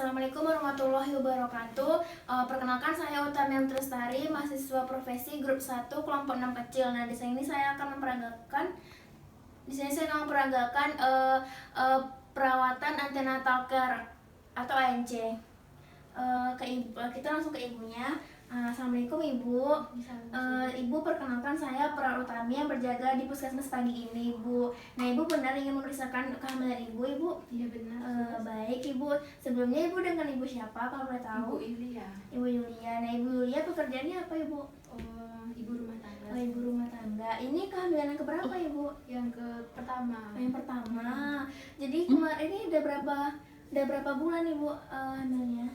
Assalamualaikum warahmatullahi wabarakatuh. Perkenalkan, saya Utami Trustari, mahasiswa profesi grup 1 kelompok 6 kecil. Nah, di sini saya akan memperagakan perawatan antenatal care atau ANC. Kita langsung ke ibunya. Assalamualaikum Ibu. Ibu, perkenalkan, saya perawat Utami yang berjaga di puskesmas pagi ini, Ibu. Nah, Ibu benar ingin memeriksakan kehamilan Ibu, Ibu? Iya benar. Baik Ibu. Sebelumnya Ibu dengan Ibu siapa kalau boleh tahu? Ibu Yulia. Ibu Yulia. Nah, Ibu Yulia pekerjaannya apa, Ibu? Ibu rumah tangga. Ibu rumah tangga. Ini kehamilan yang keberapa, Ibu? Yang pertama. Yang pertama. Jadi kemarin ini udah berapa bulan Ibu hamilnya?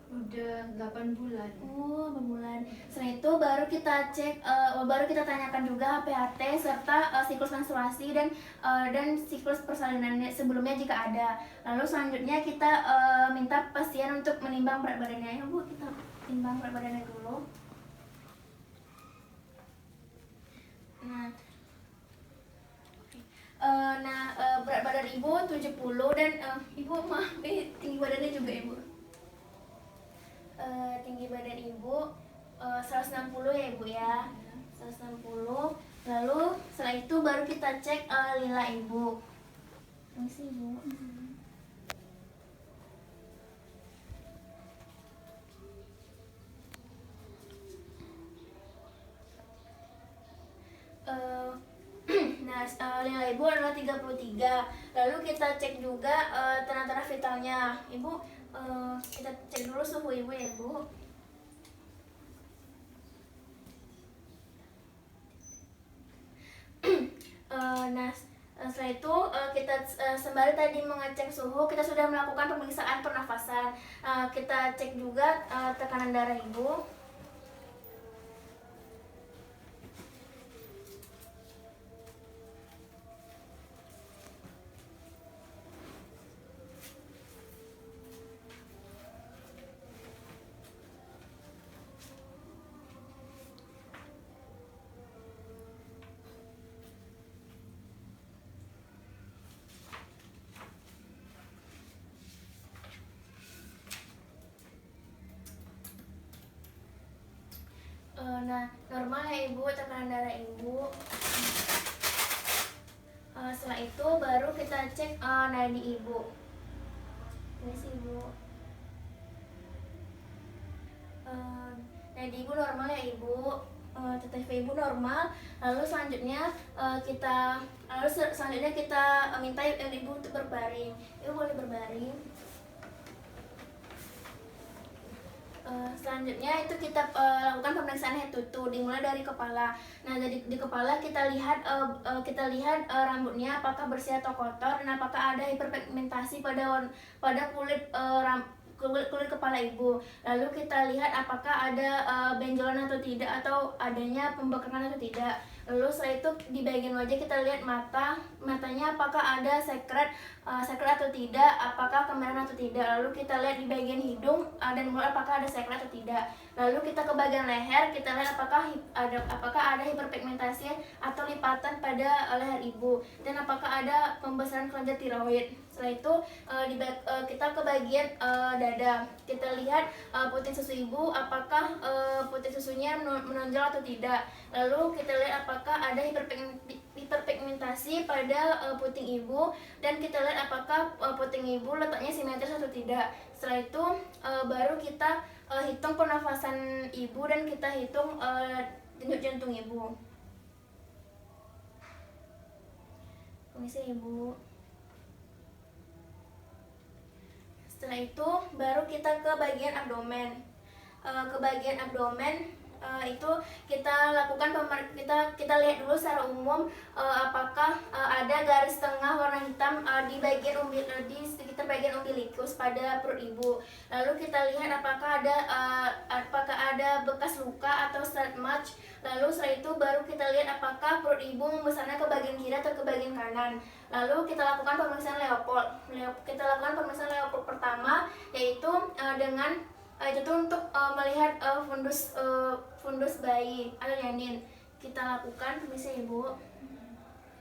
Udah 8 bulan. Oh, 8 bulan. Setelah itu baru kita cek, baru kita tanyakan juga HPHT serta siklus menstruasi dan siklus persalinannya sebelumnya jika ada. Lalu selanjutnya kita minta pasien untuk menimbang berat badannya. Bu, kita timbang berat badannya dulu. Berat badan Ibu 70 dan Ibu tinggi badannya juga Ibu. Tinggi badan Ibu 160 ya Ibu ya, 160. Lalu setelah itu baru kita cek lila Ibu. Permisi Ibu. Lila Ibu adalah 33. Lalu kita cek juga tanda-tanda vitalnya Ibu. Kita cek dulu suhu Ibu ya Bu. Setelah itu kita sembari tadi mengecek suhu, kita sudah melakukan pemeriksaan pernafasan. Kita cek juga tekanan darah Ibu. Normal ya Ibu, tekanan darah Ibu. Setelah itu baru kita cek nadi Ibu. Ini sih Ibu. Nadi Ibu normal ya Ibu. TTV Ibu normal. Lalu selanjutnya kita minta Ibu untuk berbaring. Ibu boleh berbaring. Selanjutnya itu kita lakukan pemeriksaan head to toe, dimulai dari kepala. Nah, di kepala kita lihat rambutnya apakah bersih atau kotor dan apakah ada hiperpigmentasi pada kulit kepala Ibu. Lalu kita lihat apakah ada benjolan atau tidak, atau adanya pembekakan atau tidak. Lalu setelah itu di bagian wajah kita lihat matanya apakah ada sekret atau tidak, apakah kemerahan atau tidak. Lalu kita lihat di bagian hidung dan mulut apakah ada sekret atau tidak. Lalu kita ke bagian leher, kita lihat apakah ada hiperpigmentasi atau lipatan pada leher Ibu, dan apakah ada pembesaran kelenjar tiroid. Setelah itu kita ke bagian dada, kita lihat puting susu Ibu, apakah puting susunya menonjol atau tidak. Lalu kita lihat apakah ada hiperpigmentasi pada puting Ibu, dan kita lihat apakah puting Ibu letaknya simetris atau tidak. Setelah itu baru kita hitung pernafasan Ibu dan kita hitung denyut jantung Ibu. Permisi Ibu. Setelah itu baru kita ke bagian abdomen. Itu kita lakukan kita lihat dulu secara umum apakah ada garis tengah warna hitam di sekitar bagian umbilikus pada perut Ibu. Lalu kita lihat apakah ada bekas luka atau stretch mark. Lalu setelah itu baru kita lihat apakah perut Ibu membesarnya ke bagian kiri atau ke bagian kanan. Lalu kita lakukan pemeriksaan Leopold. Kita lakukan pemeriksaan Leopold pertama, yaitu untuk melihat fundus bayi atau janin. Kita lakukan, permisi Ibu,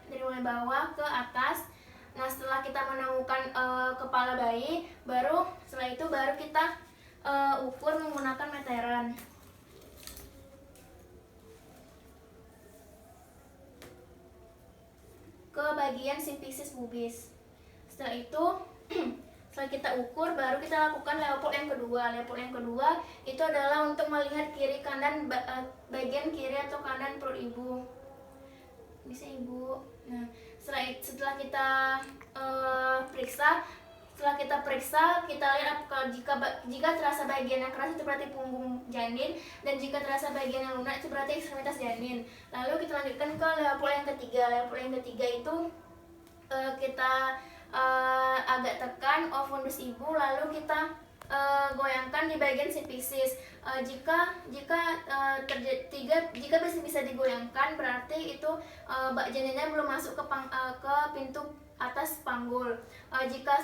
dari mulai bawah ke atas. Nah, setelah kita menemukan kepala bayi, setelah itu baru kita ukur menggunakan meteran. Ke bagian sifisis pubis. Setelah itu setelah kita ukur, baru kita lakukan Leopold yang kedua. Leopold yang kedua itu adalah untuk melihat kiri kanan bagian kiri atau kanan perut ibu. Bisa ibu. Nah, setelah kita periksa, kita lihat kalau jika terasa bagian yang keras itu berarti punggung janin, dan jika terasa bagian yang lunak itu berarti ekstremitas janin. Lalu kita lanjutkan ke Leopold yang ketiga. Leopold yang ketiga itu kita agak tekan fundus ibu, lalu kita goyangkan di bagian sifisis. Jika bisa digoyangkan, berarti itu bak janinnya belum masuk ke pintu atas panggul. Jika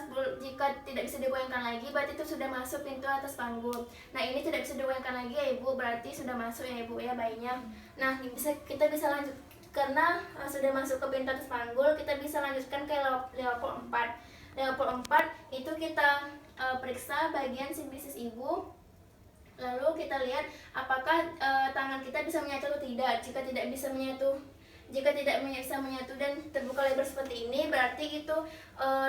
tidak bisa digoyangkan lagi, berarti itu sudah masuk pintu atas panggul. Nah, ini tidak bisa digoyangkan lagi ya ibu, berarti sudah masuk ya ibu ya bayinya. Nah, kita bisa lanjut karena sudah masuk ke pintu atas panggul, kita bisa lanjutkan ke Leopold 4. Leopold 4 itu kita periksa bagian sifisis ibu, lalu kita lihat apakah tangan kita bisa menyatu atau tidak. Jika tidak bisa menyatu dan terbuka lebar seperti ini, berarti itu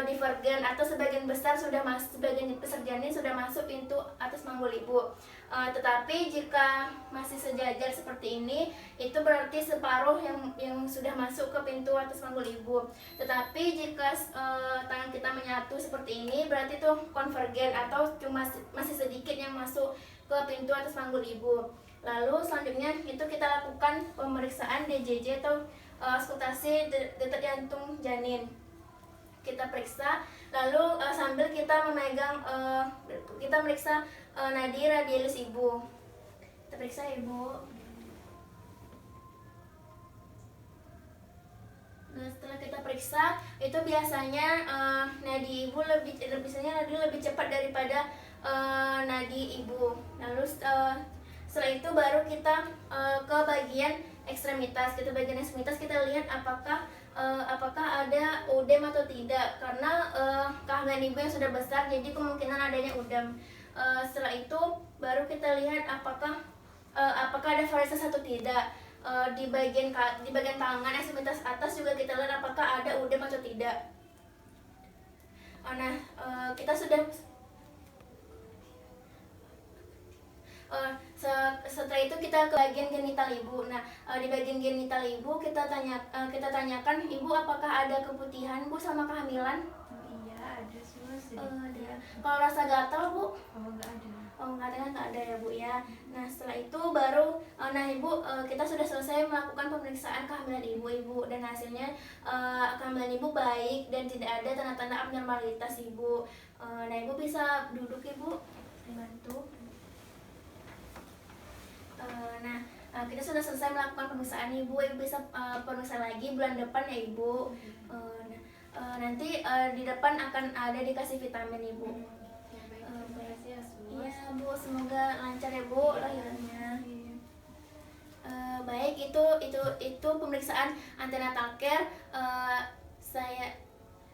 divergen atau sebagian besar janin sudah masuk pintu atas panggul ibu. Tetapi jika masih sejajar seperti ini, itu berarti separuh yang sudah masuk ke pintu atas panggul ibu. Tetapi jika tangan kita menyatu seperti ini, berarti itu konvergen atau cuma masih sedikit yang masuk ke pintu atas panggul ibu. Lalu selanjutnya itu kita lakukan pemeriksaan DJJ atau auskultasi detak jantung janin. Kita periksa, lalu sambil kita meriksa nadi radialis ibu. Kita periksa ibu. Nah, setelah kita periksa, itu biasanya nadi ibu lebih cepat daripada nadi ibu. Lalu setelah itu baru kita ke bagian ekstremitas. Kita lihat apakah ada udem atau tidak, karena kehamilan ibu yang sudah besar, jadi kemungkinan adanya udem. Setelah itu baru kita lihat apakah ada varises atau tidak. Di bagian tangan ekstremitas atas juga kita lihat apakah ada udem atau tidak. Nah, kita sudah setelah itu kita ke bagian genital ibu. Nah, di bagian genital ibu kita tanyakan ibu apakah ada keputihan bu sama kehamilan. Iya, ada sih mas. Ada. Kalau rasa gatal bu? Nggak ada. Nggak ada ya bu ya. Nah, setelah itu baru ibu, kita sudah selesai melakukan pemeriksaan kehamilan ibu, dan hasilnya kehamilan ibu baik dan tidak ada tanda-tanda abnormalitas ibu. Nah, ibu bisa duduk ibu, saya bantu. Kita sudah selesai melakukan pemeriksaan ibu bisa periksa lagi bulan depan ya ibu. Nanti di depan akan ada dikasih vitamin ibu. Iya bu, semoga lancar ya bu lahirannya. Baik, itu pemeriksaan antenatal care.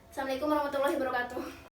Assalamualaikum warahmatullahi wabarakatuh.